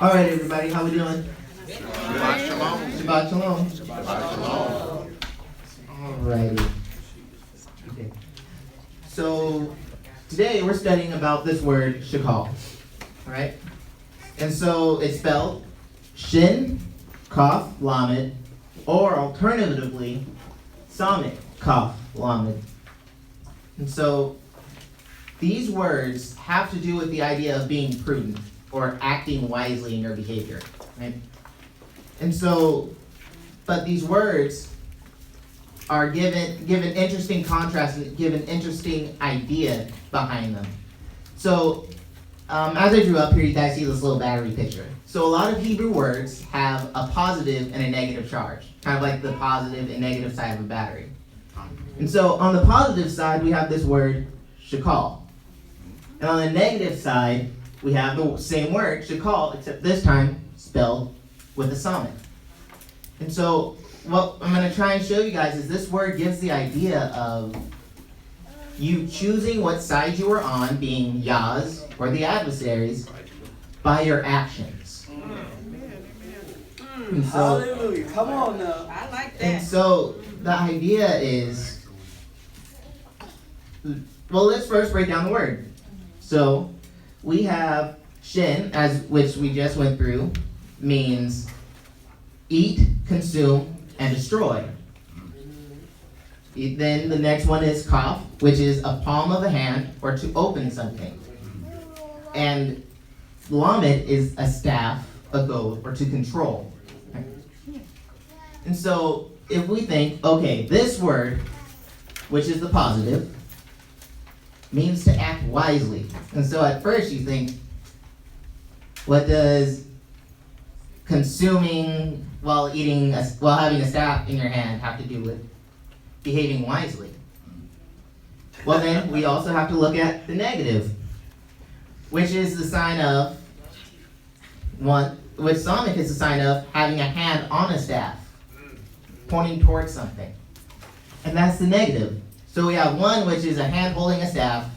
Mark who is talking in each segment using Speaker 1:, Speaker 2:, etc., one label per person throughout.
Speaker 1: All right, everybody, how we doing?
Speaker 2: Shabbat shalom.
Speaker 1: Shabbat shalom.
Speaker 2: Shabbat shalom.
Speaker 1: Alrighty. Okay. So today we're studying about this word SAKAL. All right, and so it's spelled Shin, Kaf, Lamed, or alternatively Samit, Kaf, Lamed. And so these words have to do with the idea of being prudent or acting wisely in your behavior, right? And so, but these words are given interesting contrast and give an interesting idea behind them. So, as I drew up here, you guys see this little battery picture. So a lot of Hebrew words have a positive and a negative charge, kind of like the positive and negative side of a battery. And so on the positive side, we have this word SAKAL. And on the negative side, we have the same word, SAKAL, except this time spelled with a summit. And so what I'm going to try and show you guys is this word gives the idea of you choosing what side you are on, being Yah's or the adversaries, by your actions. And so,
Speaker 3: hallelujah. Come on now.
Speaker 4: I like
Speaker 1: and
Speaker 4: that.
Speaker 1: so the idea is, well, let's first break down the word. So we have Shin, as which we just went through, means eat, consume, and destroy. Then the next one is Kaf, which is a palm of a hand or to open something. And Lamed is a staff, a goad, or to control. And so if we think, okay, this word, which is the positive, means to act wisely. And so at first you think, what does consuming while having a staff in your hand have to do with behaving wisely? Well then, we also have to look at the negative, which is the sign of which Samik is the sign of having a hand on a staff, pointing towards something. And that's the negative. So we have one which is a hand holding a staff,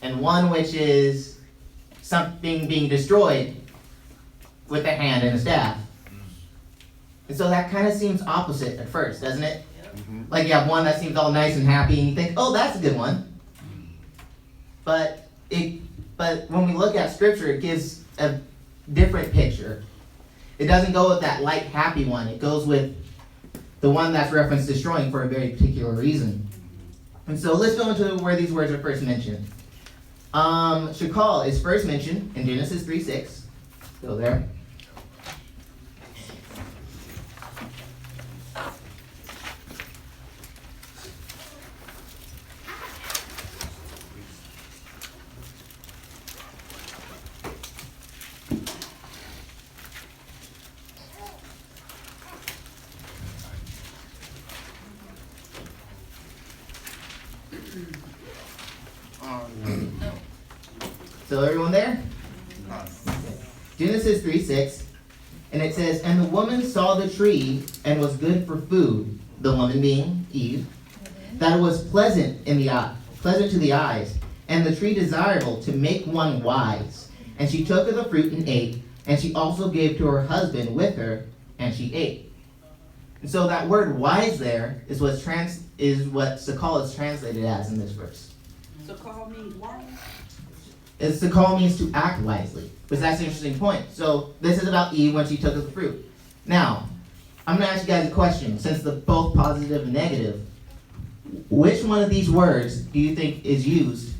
Speaker 1: and one which is something being destroyed with a hand and a staff. And so that kind of seems opposite at first, doesn't it? Like you have one that seems all nice and happy, and you think, oh, that's a good one. But when we look at Scripture, it gives a different picture. It doesn't go with that light, happy one. It goes with the one that's referenced destroying for a very particular reason. And so let's go into where these words are first mentioned. SAKAL is first mentioned in Genesis 3:6. Go there. So everyone there? Genesis 3:6, and it says, "And the woman saw the tree and was good for food," the woman being Eve, "that it was pleasant to the eyes, and the tree desirable to make one wise. And she took of the fruit and ate, and she also gave to her husband with her, and she ate." And so that word "wise" there is what SAKAL is translated as in this verse.
Speaker 4: So call me wise.
Speaker 1: SAKAL means to act wisely, but that's an interesting point. So this is about Eve when she took of the fruit. Now, I'm going to ask you guys a question. Since they're both positive and negative, which one of these words do you think is used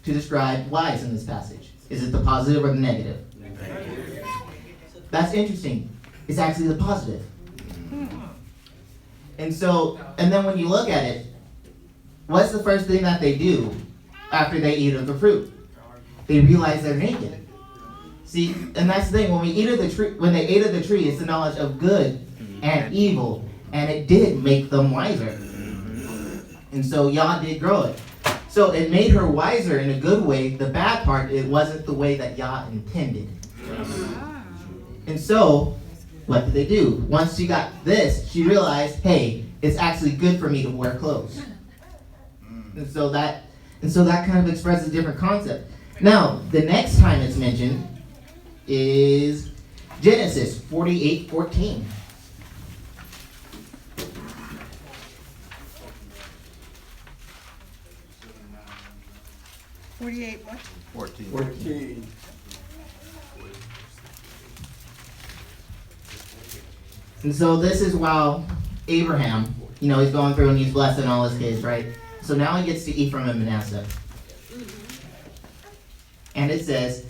Speaker 1: to describe wise in this passage? Is it the positive or the negative? That's interesting. It's actually the positive. And then when you look at it, what's the first thing that they do after they eat of the fruit? They realize they're naked. See, and that's the thing. When they ate of the tree, it's the knowledge of good and evil, and it did make them wiser. And so Yah did grow it. So it made her wiser in a good way. The bad part, it wasn't the way that Yah intended. And so, what did they do? Once she got this, she realized, hey, it's actually good for me to wear clothes. And so that kind of expresses a different concept. Now, the next time it's mentioned is Genesis 48:14.
Speaker 3: 48 what?
Speaker 2: 14.
Speaker 1: And so this is while Abraham, he's going through and he's blessing all his kids, right? So now he gets to Ephraim and Manasseh. And it says,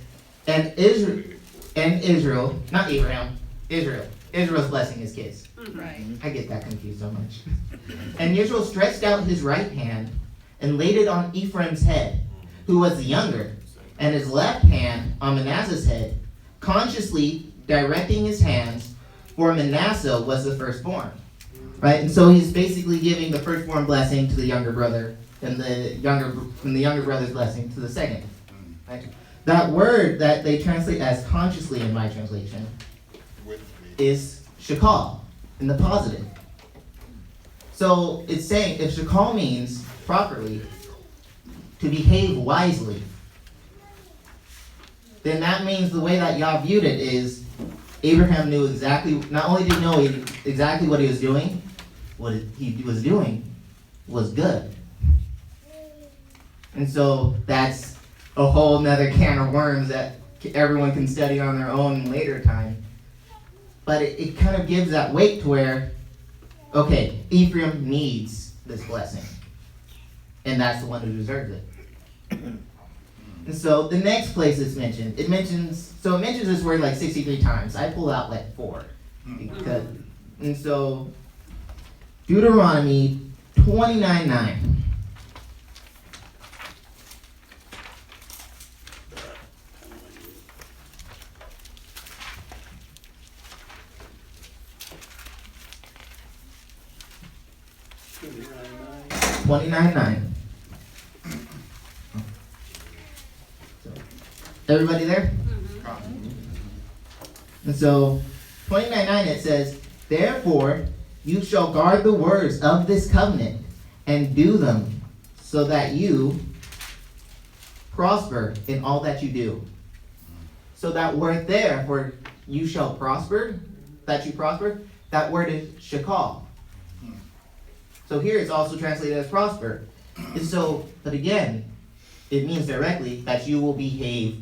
Speaker 1: and Israel, not Abraham, Israel's blessing his kids.
Speaker 3: Right.
Speaker 1: I get that confused so much. And Israel stretched out his right hand and laid it on Ephraim's head, who was the younger, and his left hand on Manasseh's head, consciously directing his hands, for Manasseh was the firstborn. Right? And so he's basically giving the firstborn blessing to the younger brother, and the younger brother's blessing to the second. Right? That word that they translate as consciously in my translation is shakal, in the positive. So it's saying if shakal means properly, to behave wisely, then that means the way that Yah viewed it is Abraham knew exactly, not only did he know exactly what he was doing, what he was doing was good. And so that's a whole nother can of worms that everyone can study on their own in later time. But it kind of gives that weight to where, okay, Ephraim needs this blessing. And that's the one who deserves it. And so the next place it mentions this word like 63 times. I pulled out like 4. And so Deuteronomy 29:9. Everybody there? And so 29:9 it says, therefore you shall guard the words of this covenant and do them, so that you prosper in all that you do. So that word there, where you shall prosper, that you prosper, that word is shakal. So here it's also translated as prosper. And so, but again, it means directly that you will behave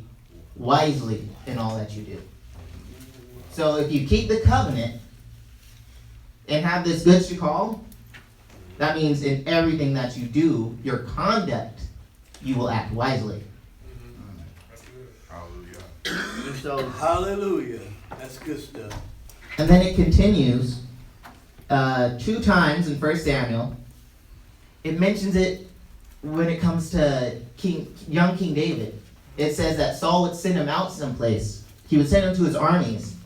Speaker 1: wisely in all that you do. So if you keep the covenant and have this good shakal, that means in everything that you do, your conduct, you will act wisely.
Speaker 2: Hallelujah.
Speaker 1: So,
Speaker 5: hallelujah. That's good stuff.
Speaker 1: and then it continues 2 times in 1 Samuel. It mentions it when it comes to young King David. It says that Saul would send him out someplace. He would send him to his armies.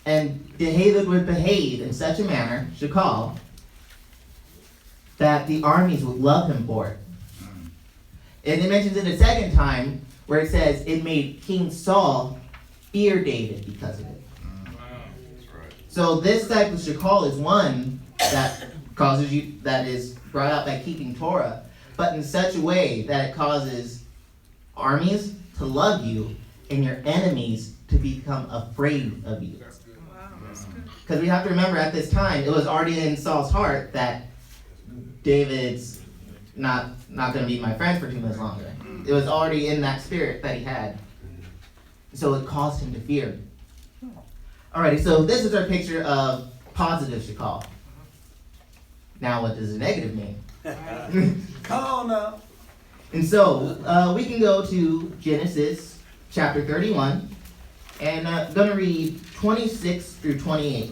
Speaker 1: And David would behave in such a manner, shakal, that the armies would love him for it. And it mentions it a second time where it says it made King Saul fear David because of it. So this type of shakal is one that causes you, that is brought out by keeping Torah, but in such a way that it causes armies to love you and your enemies to become afraid of you. Because we have to remember at this time, it was already in Saul's heart that David's not going to be my friend for too much longer. It was already in that spirit that he had. So it caused him to fear. Alrighty, so this is our picture of positive shakal. Now what does a negative mean?
Speaker 5: Come on now.
Speaker 1: And so we can go to Genesis chapter 31, and I'm going to read 26 through 28.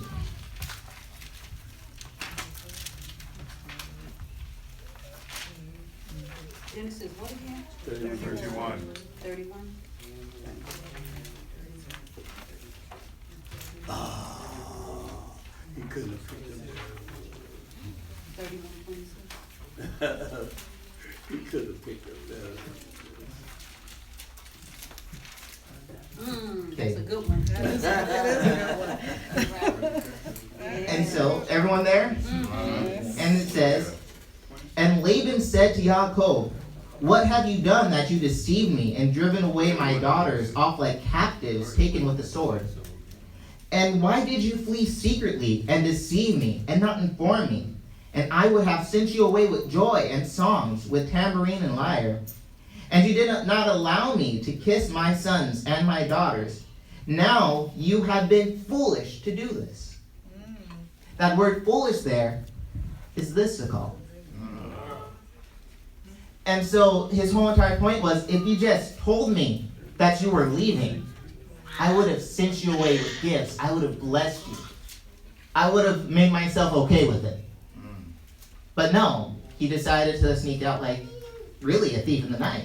Speaker 4: Genesis, what again?
Speaker 2: 31.
Speaker 4: 31?
Speaker 5: He couldn't have picked them
Speaker 4: 31, 26.
Speaker 5: better. He could have picked them better.
Speaker 4: That's a good one.
Speaker 3: That is a good one.
Speaker 1: And so, everyone there? And it says, and Laban said to Yaakov, What have you done that you deceived me and driven away my daughters off like captives taken with the sword? And why did you flee secretly and deceive me and not inform me? And I would have sent you away with joy and songs, with tambourine and lyre. And you did not allow me to kiss my sons and my daughters. Now you have been foolish to do this. That word foolish there is this SAKAL. And so his whole entire point was, if you just told me that you were leaving, I would have sent you away with gifts. I would have blessed you. I would have made myself okay with it. But no, he decided to sneak out like really a thief in the night.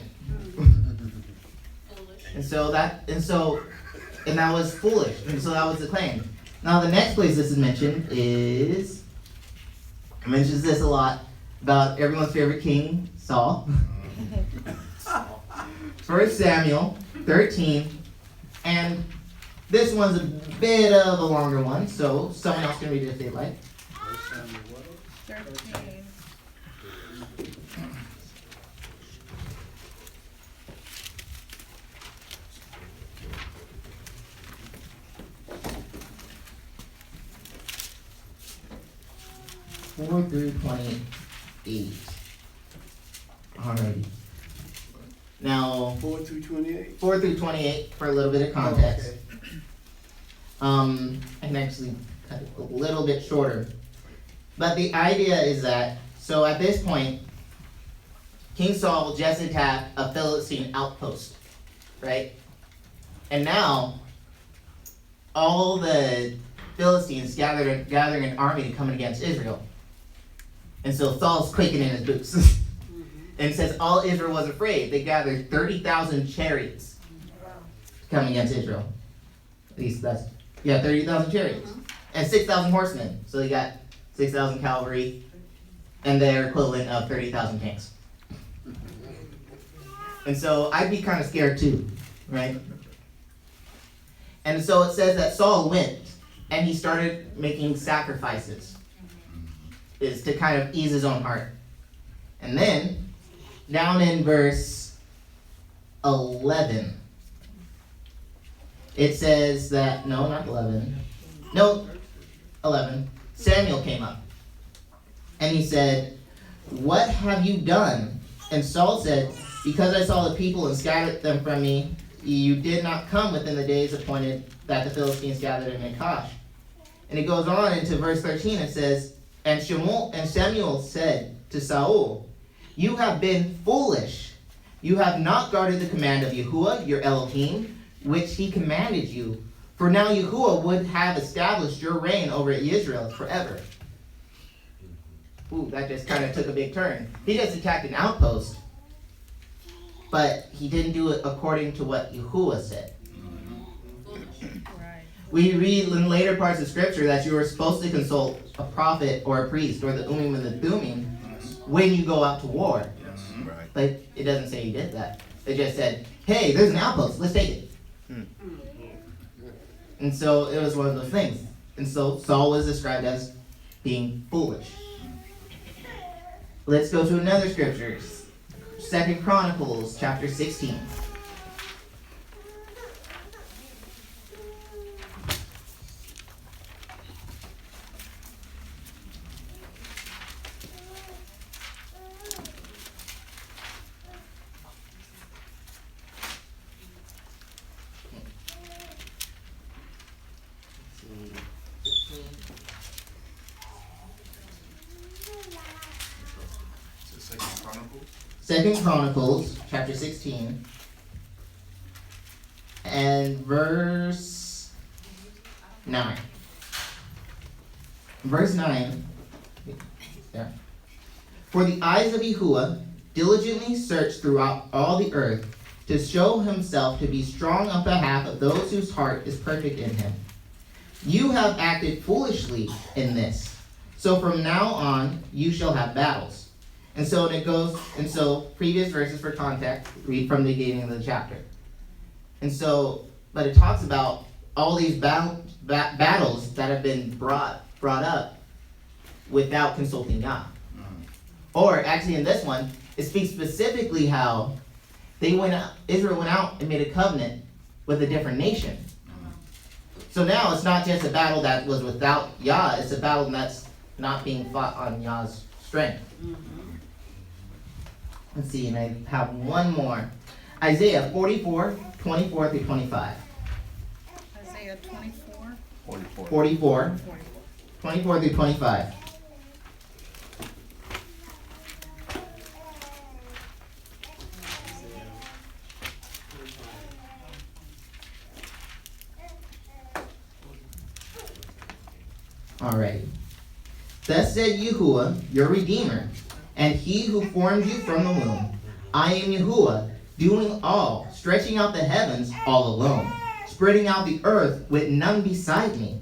Speaker 1: And that was foolish. And so that was the claim. Now the next place this is mentioned is, it mentions this a lot about everyone's favorite king, Saul. 1 Samuel 13. And this one's a bit of a longer one, so someone else can read it if they'd like.
Speaker 3: 13.
Speaker 1: Four through 28. Alrighty. Now,
Speaker 5: 4 through 28.
Speaker 1: 4 through 28 for a little bit of context.
Speaker 5: Okay.
Speaker 1: I can actually cut it a little bit shorter. But the idea is that, so at this point, King Saul just attacked a Philistine outpost, right? And now, all the Philistines gathering an army to come against Israel. And so Saul's quaking in his boots. And it says all Israel was afraid. They gathered 30,000 chariots to come against Israel. At least that's, 30,000 chariots. And 6,000 horsemen. So they got 6,000 cavalry and their equivalent of 30,000 tanks. And so I'd be kind of scared too, right? And so it says that Saul went and he started making sacrifices, is to kind of ease his own heart. And then, down in verse 11, it says that, no, not 11. No, 11. Samuel came up. And he said, what have you done? And Saul said, because I saw the people and scattered them from me, you did not come within the days appointed that the Philistines gathered in Achash. And it goes on into verse 13, it says, and Samuel said to Saul, you have been foolish. You have not guarded the command of Yahuwah, your Elohim, which he commanded you. For now Yahuwah would have established your reign over Israel forever. Ooh, that just kind of took a big turn. He just attacked an outpost, but he didn't do it according to what Yahuwah said.
Speaker 3: Right.
Speaker 1: We read in later parts of scripture that you were supposed to consult a prophet or a priest or the Urim and the Thummim when you go out to war.
Speaker 2: Right.
Speaker 1: But it doesn't say you did that. It just said, hey, there's an outpost, let's take it. And so it was one of those things. And so Saul was described as being foolish. Let's go to another scripture. 2 Chronicles chapter 16.
Speaker 2: Is it 2 Chronicles?
Speaker 1: 2 Chronicles chapter 16 and verse 9. Verse 9. There. For the eyes of Yahuwah diligently search throughout all the earth to show himself to be strong on behalf of those whose heart is perfect in him. You have acted foolishly in this. So from now on you shall have battles. And so previous verses for context, read from the beginning of the chapter. And so, but it talks about all these battles that have been brought up without consulting God. Or actually in this one, it speaks specifically how Israel went out and made a covenant with a different nation. So now it's not just a battle that was without Yah, it's a battle that's not being fought on Yah's strength. Let's see, and I have one more. Isaiah 44, 24 through 25.
Speaker 3: Isaiah 24.
Speaker 1: 44, 24 through 25. Alrighty. Thus said Yahuwah, your Redeemer, and he who formed you from the womb. I am Yahuwah, doing all, stretching out the heavens all alone, spreading out the earth with none beside me,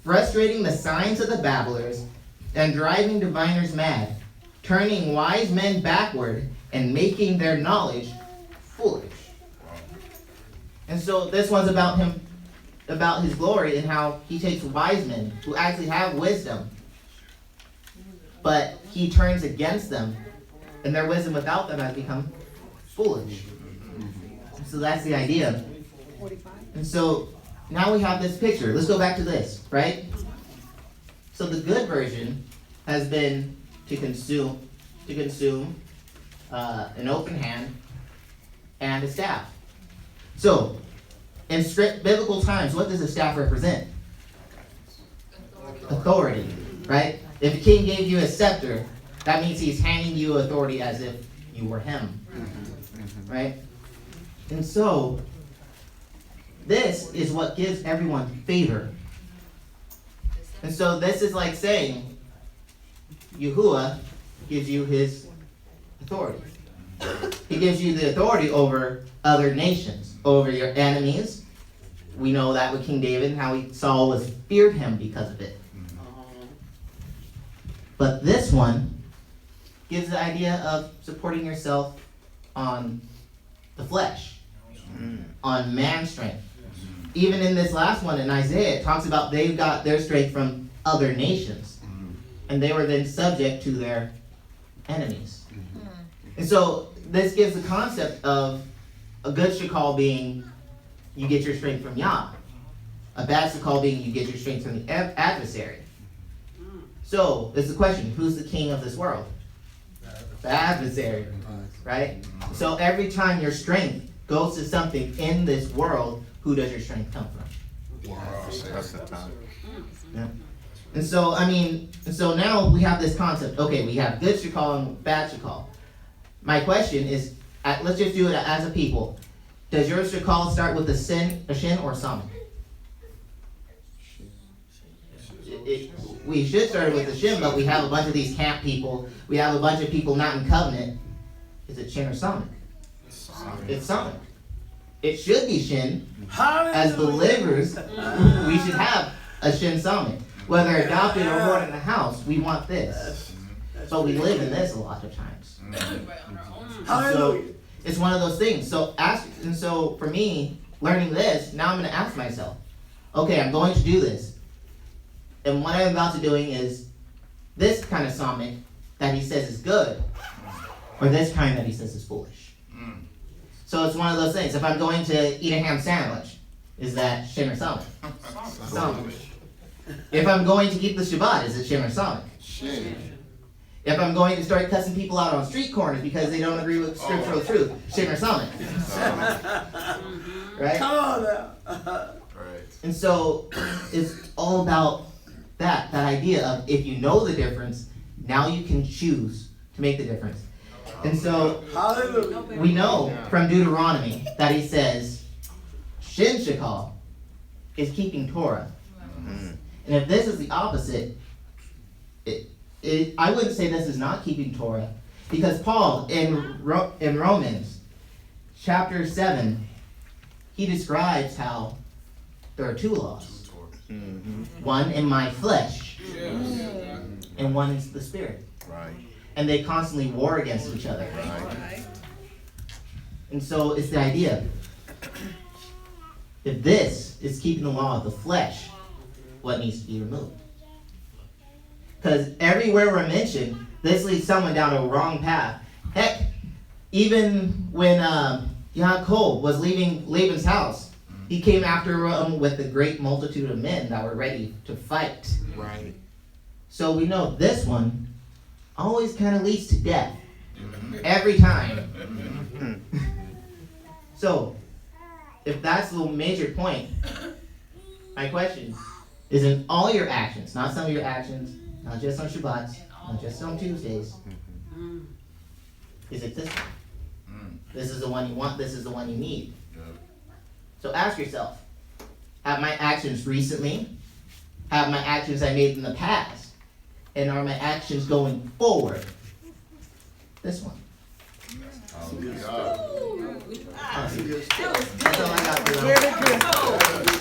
Speaker 1: frustrating the signs of the babblers, and driving diviners mad, turning wise men backward, and making their knowledge foolish. And so this one's about him, about his glory, and how he takes wise men who actually have wisdom, but he turns against them, and their wisdom without them has become foolish. So that's the idea. And so now we have this picture. Let's go back to this, right? So the good version has been to consume an open hand and a staff. So in strict biblical times, what does a staff represent? Authority, right? If a king gave you a scepter, that means he's handing you authority as if you were him, right? And so this is what gives everyone favor. And so this is like saying Yahuwah gives you his authority. He gives you the authority over other nations, over your enemies. We know that with King David, how Saul was feared him because of it. But this one gives the idea of supporting yourself on the flesh, on man's strength. Even in this last one in Isaiah, it talks about they've got their strength from other nations. And they were then subject to their enemies. And so this gives the concept of a good shakal being you get your strength from Yah. A bad shakal being you get your strength from the adversary. So it's the question, who's the king of this world? The adversary, right? So every time your strength goes to something in this world, who does your strength come from?
Speaker 2: That's the time.
Speaker 1: Yeah. And so, so now we have this concept. Okay, we have good shakal and bad shakal. My question is, let's just do it as a people. Does your shakal start with a shin or samik? We should start with the shin, but we have a bunch of these camp people. We have a bunch of people not in covenant. Is it shin or samik? It's samik. It should be shin. As believers, we should have a shin samik. Whether adopted or born in the house, we want this. But we live in this a lot of times. So it's one of those things. So for me, learning this, now I'm going to ask myself, okay, I'm going to do this. And what I'm about to doing is this kind of samik that he says is good, or this kind that he says is foolish. So it's one of those things. If I'm going to eat a ham sandwich, is that shin or samik? Samik. If I'm going to keep the Shabbat, is it shin or samik?
Speaker 2: Shin.
Speaker 1: If I'm going to start cussing people out on street corners because they don't agree with scriptural truth, shin or samik? Right?
Speaker 5: Come on now.
Speaker 2: Right.
Speaker 1: And so it's all about that idea of if you know the difference, now you can choose to make the difference. And so
Speaker 5: Hallelujah.
Speaker 1: we know from Deuteronomy that he says shin shakal is keeping Torah. And if this is the opposite, I wouldn't say this is not keeping Torah, because Paul in Romans chapter 7, he describes how there are two laws. One in my flesh, and one is the spirit.
Speaker 2: Right.
Speaker 1: And they constantly war against each other.
Speaker 2: Right.
Speaker 1: And so it's the idea. If this is keeping the law of the flesh, what needs to be removed? Because everywhere we're mentioned, this leads someone down a wrong path. Heck, even when Yaakov was leaving Laban's house, he came after him with a great multitude of men that were ready to fight.
Speaker 2: Right.
Speaker 1: So we know this one always kind of leads to death. Every time. So, if that's the major point, my question is, in all your actions, not some of your actions, not just on Shabbats, not just on Tuesdays, is it this one? This is the one you want, this is the one you need. So ask yourself, have my actions recently, have my actions I made in the past, and are my actions going forward? This one.
Speaker 2: Oh, God.
Speaker 1: That's all I got for you.